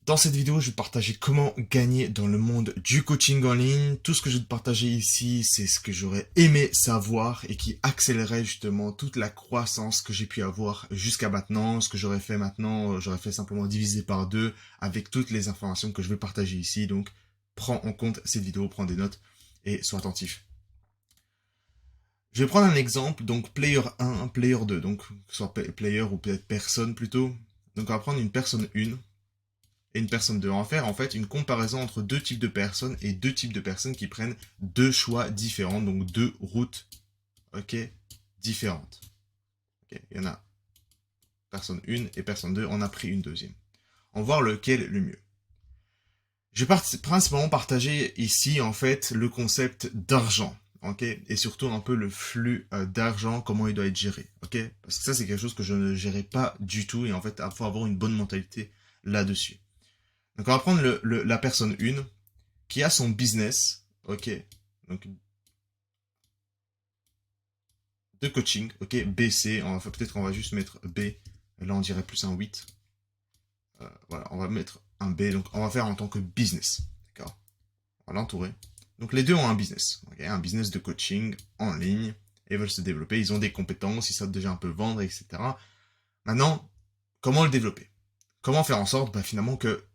Dans cette vidéo, je vais te partager comment gagner dans le monde du coaching en ligne. Tout ce que je vais te partager ici, c'est ce que j'aurais aimé savoir et qui accélérerait justement toute la croissance que j'ai pu avoir jusqu'à maintenant. Ce que j'aurais fait maintenant, j'aurais fait simplement diviser par deux avec toutes les informations que je vais partager ici. Donc, prends en compte cette vidéo, prends des notes et sois attentif. Je vais prendre un exemple, donc player 1, player 2, donc que ce soit player ou peut-être personne plutôt. Donc on va prendre une personne 1 et une personne 2. On va faire en fait une comparaison entre deux types de personnes et deux types de personnes qui prennent deux choix différents, donc deux routes différentes. Il y en a personne 1 et personne 2, on a pris une deuxième. On va voir lequel est le mieux. Je vais principalement partager ici en fait le concept d'argent. Et surtout un peu le flux d'argent, comment il doit être géré. Parce que ça, c'est quelque chose que je ne gérais pas du tout. Et en fait, il faut avoir une bonne mentalité là-dessus. Donc, on va prendre la personne 1 qui a son business. Donc, de coaching. BC. Peut-être qu'on va juste mettre B. Là, on dirait plus un 8. Voilà, on va mettre un B. Donc, on va faire en tant que business. D'accord. On va l'entourer. Donc les deux ont un business, un business de coaching en ligne, et veulent se développer, ils ont des compétences, ils savent déjà un peu vendre, etc. Maintenant, comment le développer? Comment faire en sorte finalement que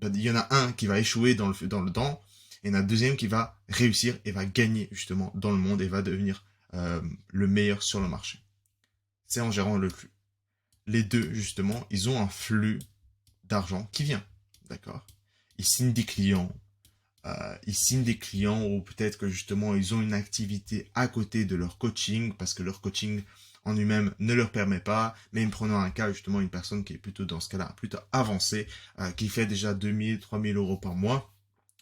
il y en a un qui va échouer dans le temps, et il y en a un deuxième qui va réussir et va gagner justement dans le monde et va devenir le meilleur sur le marché. C'est en gérant le flux. Les deux, justement, ils ont un flux d'argent qui vient, d'accord? Ils signent des clients, ils signent des clients ou peut-être que justement ils ont une activité à côté de leur coaching parce que leur coaching en lui-même ne leur permet pas, même prenant un cas justement une personne qui est plutôt dans ce cas-là plutôt avancée, qui fait déjà 2000, 3000 euros par mois.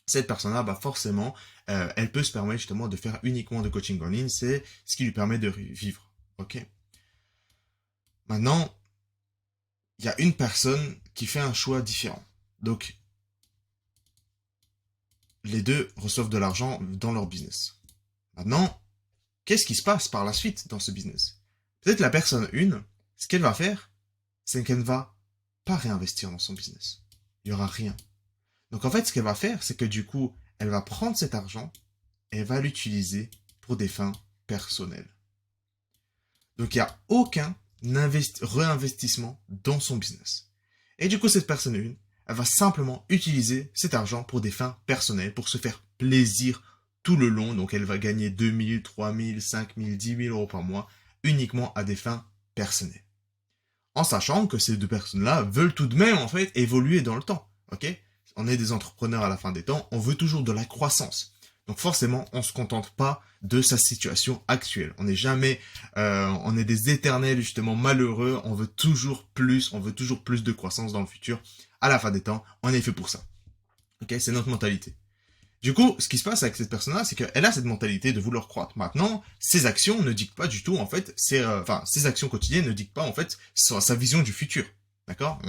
Cette personne-là, forcément, elle peut se permettre justement de faire uniquement de coaching en ligne, c'est ce qui lui permet de vivre. Maintenant, il y a une personne qui fait un choix différent. Donc, les deux reçoivent de l'argent dans leur business. Maintenant, qu'est-ce qui se passe par la suite dans ce business? Peut-être la personne 1, ce qu'elle va faire, c'est qu'elle ne va pas réinvestir dans son business. Il n'y aura rien. Donc en fait, ce qu'elle va faire, c'est que du coup, elle va prendre cet argent et elle va l'utiliser pour des fins personnelles. Donc il n'y a aucun réinvestissement dans son business. Et du coup, cette personne 1, elle va simplement utiliser cet argent pour des fins personnelles, pour se faire plaisir tout le long. Donc elle va gagner 2000, 3000, 5000, 10 000 euros par mois uniquement à des fins personnelles. En sachant que ces deux personnes-là veulent tout de même en fait évoluer dans le temps. On est des entrepreneurs à la fin des temps, on veut toujours de la croissance. Donc forcément, on ne se contente pas de sa situation actuelle. On n'est jamais, on est des éternels justement malheureux. On veut toujours plus de croissance dans le futur. À la fin des temps, on est fait pour ça. C'est notre mentalité. Du coup, ce qui se passe avec cette personne-là, c'est qu'elle a cette mentalité de vouloir croître. Maintenant, ses actions ne dictent pas du tout, en fait, ses actions quotidiennes ne dictent pas, en fait, sa vision du futur. D'accord?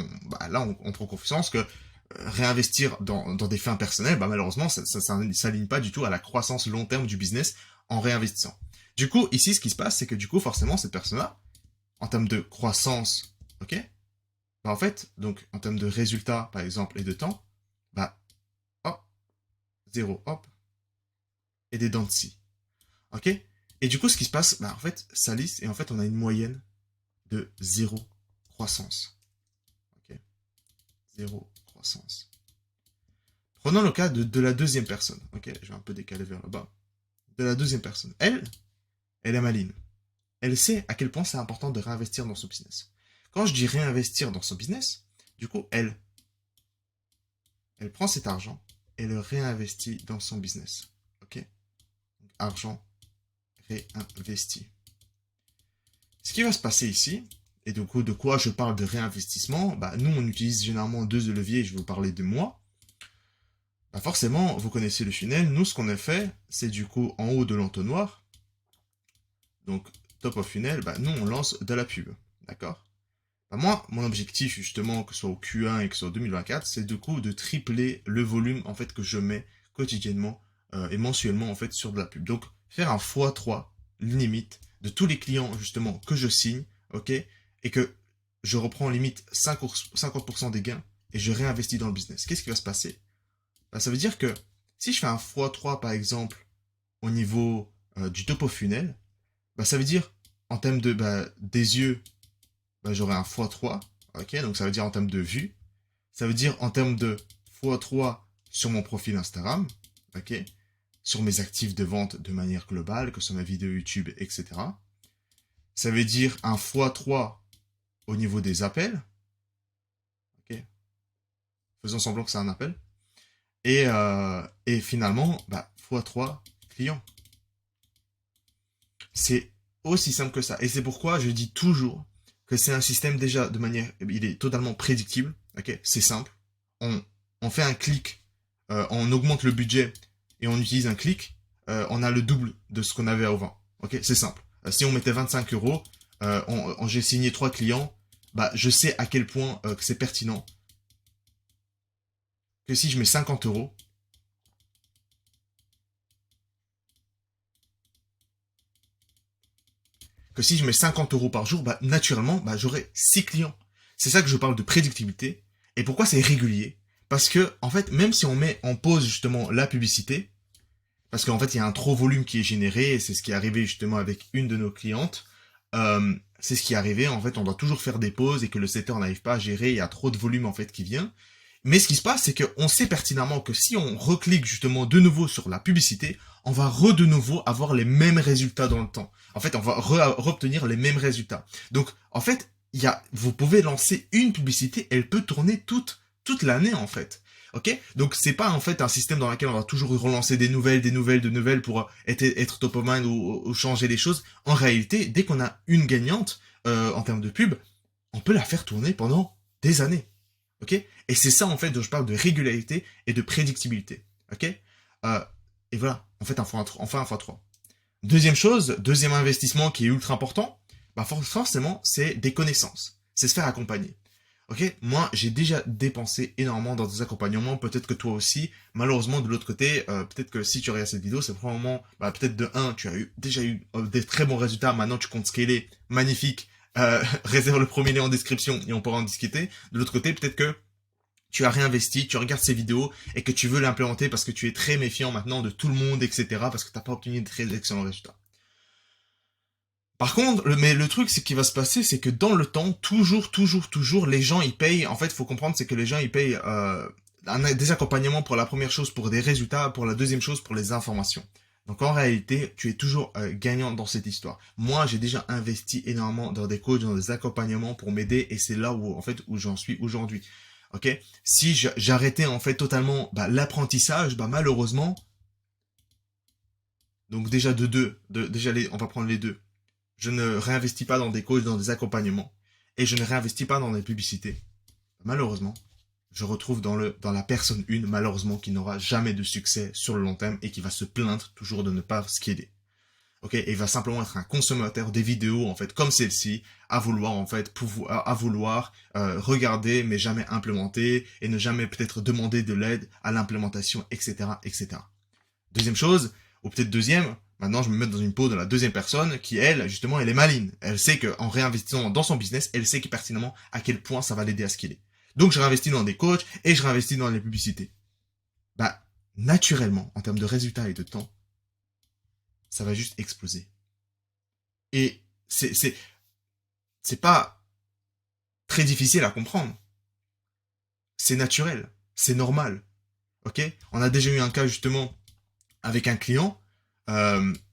Là, on prend confiance que réinvestir dans des fins personnelles, malheureusement, ça s'aligne pas du tout à la croissance long terme du business en réinvestissant. Du coup, ici, ce qui se passe, c'est que du coup, forcément, cette personne-là, en termes de croissance, en fait, donc, en termes de résultats, par exemple, et de temps, hop, 0, hop, et des dents de scie. Et du coup, ce qui se passe, en fait, ça lisse, et en fait, on a une moyenne de 0 croissance. 0 croissance. Prenons le cas de la deuxième personne. Je vais un peu décaler vers le bas. De la deuxième personne. Elle est maline. Elle sait à quel point c'est important de réinvestir dans son business. Quand je dis réinvestir dans son business, du coup, elle prend cet argent et le réinvestit dans son business. Argent réinvesti. Ce qui va se passer ici, et du coup, de quoi je parle de réinvestissement, nous, on utilise généralement deux leviers, je vais vous parler de moi. Forcément, vous connaissez le funnel. Nous, ce qu'on a fait, c'est du coup, en haut de l'entonnoir, donc top of funnel, nous, on lance de la pub. D'accord? Moi, mon objectif, justement, que ce soit au Q1 et que ce soit au 2024, c'est du coup de tripler le volume, en fait, que je mets quotidiennement et mensuellement, en fait, sur de la pub. Donc, faire un x3 limite de tous les clients, justement, que je signe, et que je reprends limite 50% des gains et je réinvestis dans le business. Qu'est-ce qui va se passer? Bah, ça veut dire que si je fais un x3 par exemple au niveau du topo funnel, bah, ça veut dire en termes de des yeux, bah, j'aurai un x3, ok, donc ça veut dire en termes de vues, ça veut dire en termes de x3 sur mon profil Instagram, ok, sur mes actifs de vente de manière globale, que ce soit ma vidéo YouTube, etc. Ça veut dire un x3 au niveau des appels, ok, faisons semblant que c'est un appel, et finalement, bah, x3 clients. C'est aussi simple que ça. Et c'est pourquoi je dis toujours que c'est un système déjà de manière, il est totalement prédictible, ok, c'est simple. On fait un clic, on augmente le budget et on utilise un clic, on a le double de ce qu'on avait avant. Ok, c'est simple. Si on mettait 25 euros, j'ai signé 3 clients, bah, je sais à quel point que c'est pertinent. Que si je mets 50 euros, que si je mets 50 euros par jour, bah, naturellement, bah, j'aurai 6 clients. C'est ça que je parle de prédictibilité. Et pourquoi c'est régulier? Parce que, en fait, même si on met en pause justement la publicité, parce qu'en fait, il y a un trop volume qui est généré, et c'est ce qui est arrivé justement avec une de nos clientes, c'est ce qui est arrivé, en fait, on doit toujours faire des pauses et que le setter n'arrive pas à gérer, il y a trop de volume en fait qui vient. Mais ce qui se passe, c'est qu'on sait pertinemment que si on reclique justement de nouveau sur la publicité, on va de nouveau avoir les mêmes résultats dans le temps. En fait, on va obtenir les mêmes résultats. Donc, en fait, vous pouvez lancer une publicité, elle peut tourner toute l'année en fait. Ok? Donc c'est pas en fait un système dans lequel on va toujours relancer des nouvelles pour être top of mind ou changer les choses. En réalité, dès qu'on a une gagnante en termes de pub, on peut la faire tourner pendant des années. Ok? Et c'est ça en fait dont je parle de régularité et de prédictibilité. Ok? Et voilà, en fait enfin un x3. Deuxième chose, deuxième investissement qui est ultra important, bah forcément c'est des connaissances. C'est se faire accompagner. Ok, moi j'ai déjà dépensé énormément dans des accompagnements, peut-être que toi aussi. Malheureusement de l'autre côté, peut-être que si tu regardes cette vidéo, c'est probablement, peut-être de 1, tu as déjà eu des très bons résultats, maintenant tu comptes scaler, magnifique, réserve le premier lien en description et on pourra en discuter. De l'autre côté, peut-être que tu as réinvesti, tu regardes ces vidéos et que tu veux l'implémenter parce que tu es très méfiant maintenant de tout le monde, etc. parce que tu n'as pas obtenu de très excellents résultats. Par contre, mais le truc, c'est qu'il va se passer, c'est que dans le temps, toujours, les gens, ils payent. En fait, il faut comprendre, c'est que les gens, ils payent des accompagnements pour la première chose, pour des résultats, pour la deuxième chose, pour les informations. Donc en réalité, tu es toujours gagnant dans cette histoire. Moi, j'ai déjà investi énormément dans des coachs, dans des accompagnements pour m'aider, et c'est là où j'en suis aujourd'hui. Ok? Si j'arrêtais en fait totalement l'apprentissage, malheureusement, donc déjà on va prendre les deux. Je ne réinvestis pas dans des coachs, dans des accompagnements, et je ne réinvestis pas dans des publicités. Malheureusement, je retrouve dans la personne une, malheureusement, qui n'aura jamais de succès sur le long terme et qui va se plaindre toujours de ne pas scaler. Ok, et il va simplement être un consommateur des vidéos en fait comme celle-ci, à vouloir en fait regarder mais jamais implémenter et ne jamais peut-être demander de l'aide à l'implémentation, etc., etc. Deuxième chose, ou peut-être deuxième, maintenant je me mets dans une peau de la deuxième personne qui, elle, justement, elle est maligne. Elle sait qu'en réinvestissant dans son business, elle sait pertinemment à quel point ça va l'aider à scaler. Donc je réinvestis dans des coachs et je réinvestis dans les publicités. Naturellement, en termes de résultats et de temps, ça va juste exploser. Et c'est pas très difficile à comprendre. C'est naturel, c'est normal. Ok? On a déjà eu un cas justement avec un client.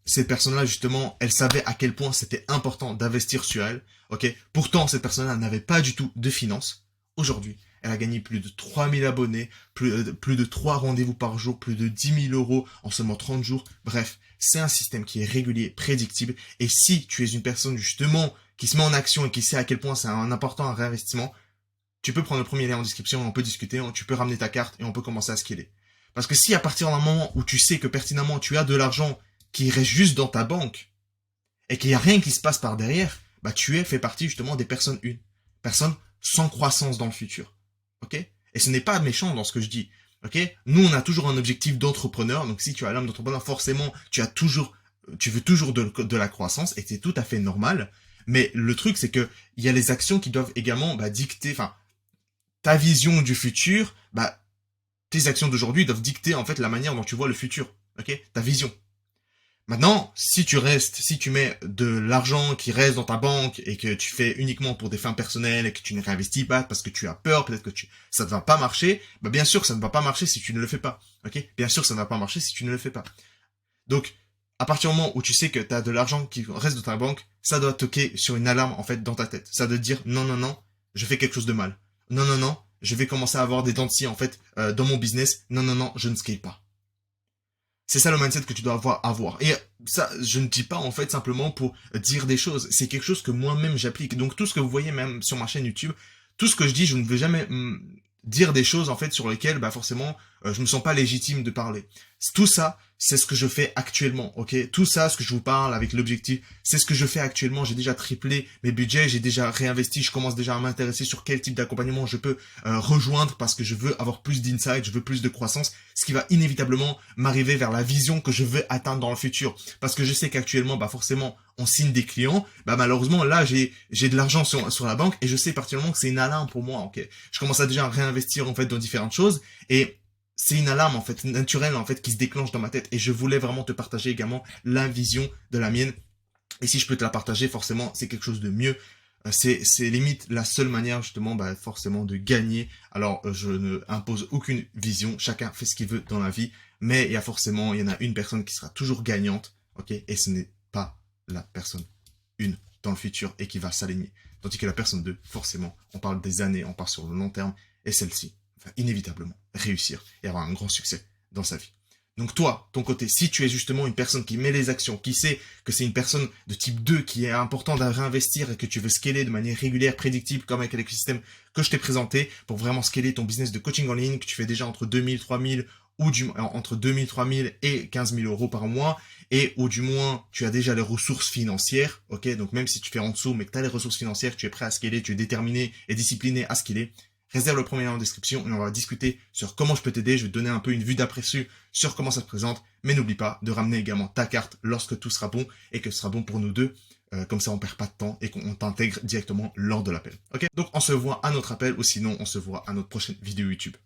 Cette personne-là, justement, elle savait à quel point c'était important d'investir sur elle. Ok. Pourtant, cette personne-là n'avait pas du tout de finances. Aujourd'hui, elle a gagné plus de 3000 abonnés, plus de 3 rendez-vous par jour, plus de 10 000 euros en seulement 30 jours. Bref, c'est un système qui est régulier, prédictible. Et si tu es une personne, justement, qui se met en action et qui sait à quel point c'est un important réinvestissement, tu peux prendre le premier lien en description, on peut discuter, tu peux ramener ta carte et on peut commencer à scaler. Parce que si à partir d'un moment où tu sais que pertinemment tu as de l'argent qui reste juste dans ta banque et qu'il n'y a rien qui se passe par derrière, tu fais partie justement des personnes personnes sans croissance dans le futur. Ok? Et ce n'est pas méchant dans ce que je dis. Ok? Nous, on a toujours un objectif d'entrepreneur. Donc si tu as l'âme d'entrepreneur, forcément, tu veux toujours de la croissance et c'est tout à fait normal. Mais le truc, c'est que il y a les actions qui doivent également dicter, ta vision du futur, bah, tes actions d'aujourd'hui doivent dicter en fait la manière dont tu vois le futur, ok? Ta vision. Maintenant, si tu mets de l'argent qui reste dans ta banque et que tu fais uniquement pour des fins personnelles et que tu ne réinvestis pas parce que tu as peur, peut-être que ça ne va pas marcher, bah bien sûr ça ne va pas marcher si tu ne le fais pas, ok? Bien sûr ça ne va pas marcher si tu ne le fais pas. Donc, à partir du moment où tu sais que tu as de l'argent qui reste dans ta banque, ça doit toquer sur une alarme en fait dans ta tête. Ça doit te dire non non non, je fais quelque chose de mal. Non non non, je vais commencer à avoir des dents de scie en fait dans mon business. Non non non, je ne scale pas. C'est ça le mindset que tu dois avoir. Et ça, je ne dis pas en fait simplement pour dire des choses. C'est quelque chose que moi-même j'applique. Donc tout ce que vous voyez même sur ma chaîne YouTube, tout ce que je dis, je ne vais jamais dire des choses en fait sur lesquelles bah forcément je me sens pas légitime de parler. Tout ça, c'est ce que je fais actuellement, ok? Tout ça, ce que je vous parle avec l'objectif, c'est ce que je fais actuellement. J'ai déjà triplé mes budgets, j'ai déjà réinvesti, je commence déjà à m'intéresser sur quel type d'accompagnement je peux rejoindre parce que je veux avoir plus d'insight, je veux plus de croissance, ce qui va inévitablement m'arriver vers la vision que je veux atteindre dans le futur. Parce que je sais qu'actuellement, bah forcément, on signe des clients, bah malheureusement là j'ai de l'argent sur la banque et je sais particulièrement que c'est une alarme pour moi, ok? Je commence à déjà réinvestir en fait dans différentes choses et c'est une alarme en fait naturelle en fait qui se déclenche dans ma tête et je voulais vraiment te partager également la vision de la mienne et si je peux te la partager forcément c'est quelque chose de mieux. C'est limite la seule manière justement bah, forcément de gagner. Alors je ne impose aucune vision, chacun fait ce qu'il veut dans la vie, mais il y en a une personne qui sera toujours gagnante, ok, et ce n'est pas la personne une dans le futur et qui va s'aligner. Tandis que la personne 2, forcément, on parle des années, on parle sur le long terme, et celle-ci va inévitablement réussir et avoir un grand succès dans sa vie. Donc toi, ton côté, si tu es justement une personne qui met les actions, qui sait que c'est une personne de type 2 qui est important de réinvestir et que tu veux scaler de manière régulière, prédictible, comme avec l'écosystème que je t'ai présenté, pour vraiment scaler ton business de coaching en ligne, que tu fais déjà entre 2000, 3000 ou entre 2000, 3000 et 15 000 euros par mois, et ou du moins tu as déjà les ressources financières, ok, donc même si tu fais en dessous, mais que tu as les ressources financières, tu es prêt à scaler, tu es déterminé et discipliné à scaler, réserve le premier lien en description et on va discuter sur comment je peux t'aider. Je vais te donner un peu une vue d'aperçu sur comment ça se présente. Mais n'oublie pas de ramener également ta carte lorsque tout sera bon et que ce sera bon pour nous deux. Comme ça, on perd pas de temps et qu'on t'intègre directement lors de l'appel. Ok? Donc, on se voit à notre appel ou sinon, on se voit à notre prochaine vidéo YouTube.